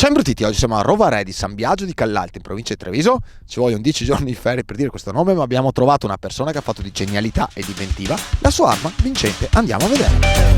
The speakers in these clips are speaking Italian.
Ciao imbruttiti, oggi siamo a Rovare di San Biagio di Callalto in provincia di Treviso. Ci vogliono 10 giorni di ferie per dire questo nome, ma abbiamo trovato una persona che ha fatto di genialità e di inventiva la sua arma vincente. Andiamo a vedere.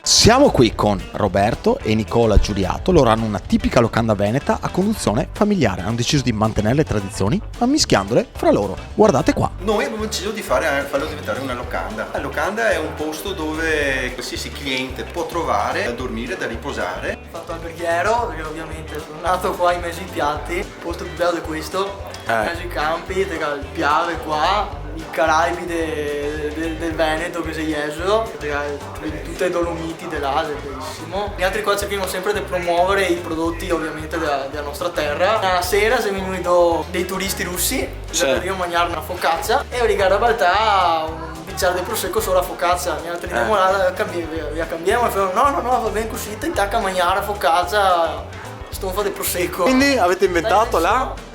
Siamo qui con Roberto e Nicola Giuliato. Loro hanno una tipica locanda veneta a conduzione familiare. Hanno deciso di mantenere le tradizioni ma mischiandole fra loro. Guardate qua. Noi abbiamo deciso di farlo diventare una locanda. La locanda è un posto dove qualsiasi cliente può trovare da dormire, da riposare. Ho fatto alberghiero perché ovviamente sono nato qua in mezzo ai piatti. Il posto più bello è questo, in mezzo ai campi, il Piave qua, i Caraibi del Veneto che sei Jesolo, tutte le Dolomiti dell'Asia, è bellissimo. Gli altri qua cerchiamo sempre di promuovere i prodotti ovviamente della nostra terra. La sera se venuto dei turisti russi, per mangiare una focaccia e riguardo a Baltà un bicchiere di prosecco solo a focaccia. Gli altri andiamo là, cambiamo e fanno no, va bene così, ti tacca a mangiare a focaccia, stonfa di prosecco. Quindi avete inventato la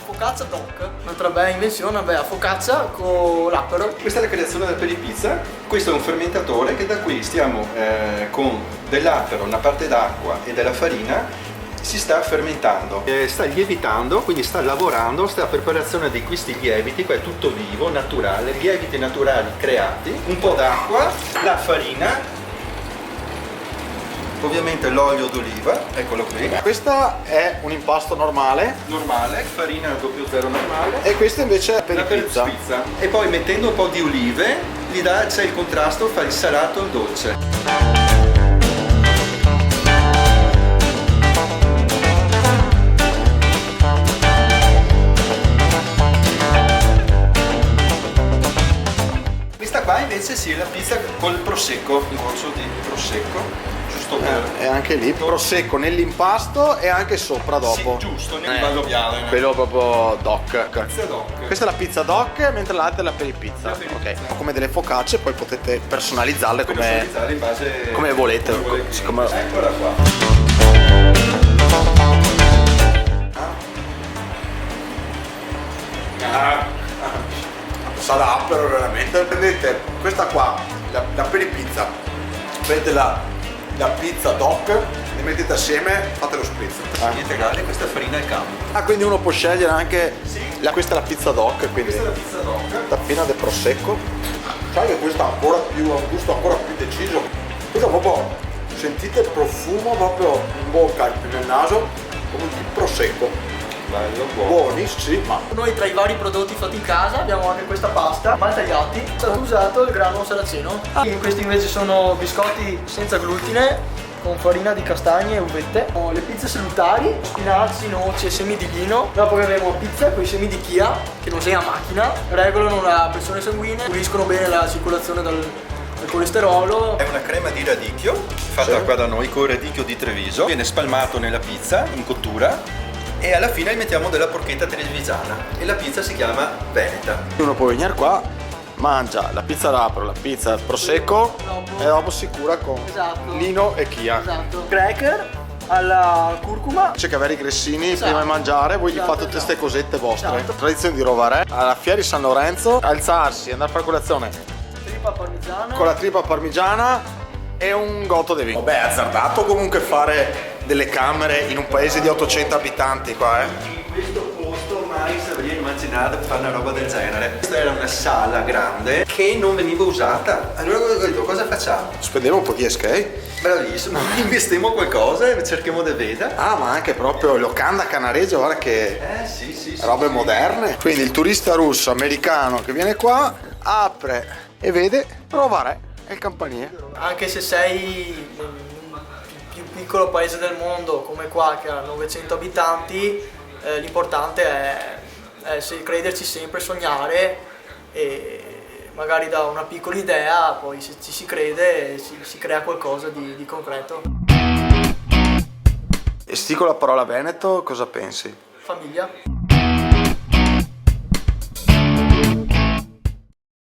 focaccia doc, un'altra bella invenzione, a focaccia con l'appero. Questa è la creazione del peripizza. Questo è un fermentatore che da qui stiamo con dell'appero, una parte d'acqua e della farina si sta fermentando, sta lievitando, quindi sta lavorando, sta a preparazione di questi lieviti. Qua è tutto vivo, naturale, lieviti naturali creati, un po' d'acqua, la farina, ovviamente l'olio d'oliva, eccolo qui. Questo è un impasto normale, farina 00 normale, e questo invece è per la il pizza. E poi mettendo un po' di olive c'è il contrasto fra il salato e il dolce. Questa qua invece sì, è la pizza col prosecco, un goccio di prosecco. E anche lì prosecco nell'impasto e anche sopra dopo. Sì, giusto, nell'impasto piano. Quello proprio doc. Pizza doc. Questa è la pizza doc, mentre l'altra è la peripizza. Ok. Come delle focacce, poi potete personalizzarle in base come volete. Eccola qua. Sa d'appero veramente. Prendete questa qua, la peripizza, prendete la pizza doc, le mettete assieme, fate lo spritz. Integrale, questa è farina e campo. Quindi uno può scegliere anche questa è la pizza doc, quindi Questa è la pizza doc. tappina del prosecco. Sai che questa ha un gusto ancora più deciso. Questo proprio, sentite il profumo proprio in bocca e nel naso, come di prosecco. Bello, buono. Buonissima. Noi tra i vari prodotti fatti in casa abbiamo anche questa pasta, mal tagliati, è stato usato il grano saraceno. Questi invece sono biscotti senza glutine, con farina di castagne e uvette. Le pizze salutari, spinaci, noci e semi di lino. Dopo che avremo pizza con i semi di chia, che non sei a macchina, regolano la pressione sanguigna, puliscono bene la circolazione del colesterolo. È una crema di radicchio, fatta qua da noi con radicchio di Treviso. Viene spalmato nella pizza in cottura e alla fine mettiamo della porchetta trevigiana e la pizza si chiama veneta. Uno può venire qua, mangia la pizza d'apro, la pizza prosecco e dopo si cura con lino e chia. Esatto. Cracker alla curcuma. C'è che avere i grissini prima di mangiare, voi gli fate tutte queste cosette vostre. Esatto. Tradizione di Rovare, alla fiera di San Lorenzo, alzarsi, andare a fare colazione Trippa parmigiana. con la trippa parmigiana e un gotto di vino. Vabbè, è azzardato comunque fare delle camere in un paese di 800 abitanti qua, In questo posto mai si avrei immaginato di fare una roba del genere. Questa era una sala grande che non veniva usata. Allora ho detto, cosa facciamo? Spendiamo un po' di SK. Bravissimo, investiamo qualcosa e cerchiamo di vedere. Ma anche proprio locanda canarese, guarda che Sì. robe moderne. Quindi il turista russo americano che viene qua apre e vede Rovare e il campanile. Anche se sei nel più piccolo paese del mondo come qua che ha 900 abitanti, l'importante è crederci sempre, sognare e magari da una piccola idea poi se ci si crede si crea qualcosa di concreto. E sti con la parola Veneto cosa pensi? Famiglia.